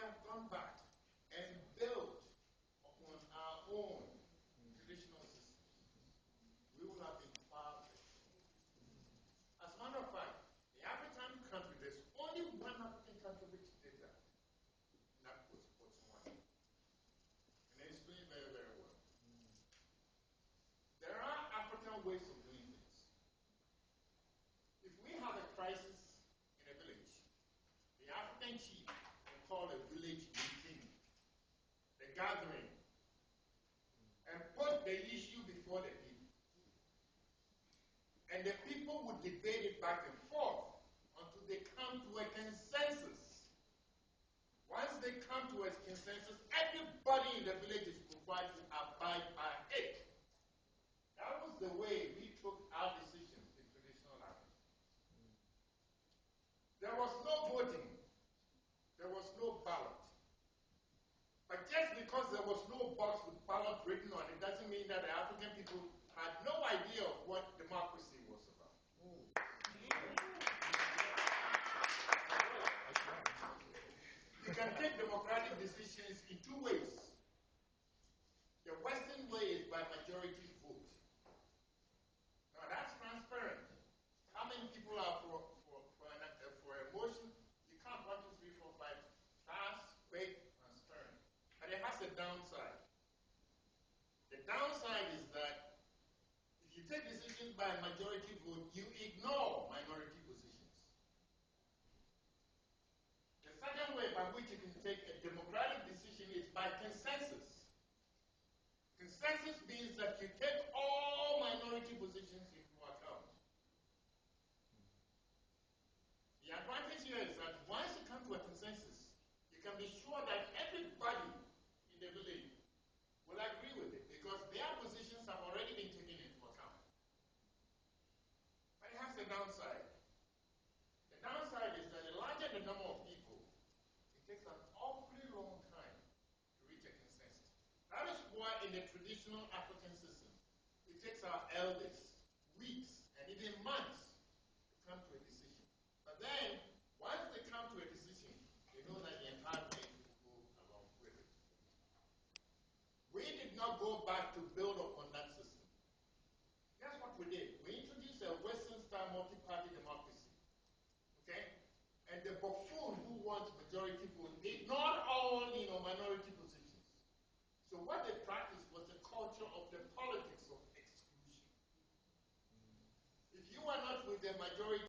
have gone back and built upon our own traditional systems, we would have been far better. As a matter of fact, the African country, there's only one African country which did that. And that was Botswana. And it's doing very, very well. There are African ways of doing things. If we have a crisis in a village, the African chief will call a village meeting, the gathering, and put the issue before the people. And the people would debate it back and forth until they come to a consensus. Once they come to a consensus, everybody in the village is required to abide by it. That was the way we took our decisions in traditional Africa. There was no voting. There was no ballot. But just because there was no box with ballot written on it doesn't mean that the African people had no idea of what democracy was about. You can take democratic decisions in two ways. The Western way is by majority vote. Now that's transparent. How many people are for a motion? You count 1, 2, 3, 4, 5. Fast, quick, transparent. But it has a downside. The downside is that if you take decisions by majority vote, you ignore minority positions. The second way by which you can take a democratic decision is by consensus. Consensus means that you take all minority positions into account. The advantage here is that once you come to a consensus, you can be sure that everybody in the village will agree with it because their positions have already been taken into account. But it has a downside. The downside is that the larger the number of people, it takes an awfully long time to reach a consensus. That is why in the traditional African system, it takes our elders weeks and even months to come to a decision. But then, once they come to a decision, they know that the entire thing will go along with it. We did not go back to build upon that system. Guess what we did? We introduced a Western-style multi-party democracy. Okay? And the buffoon who wants majority vote ignored all minority positions. So what they practiced was the culture of the politics of exclusion. If you are not with the majority,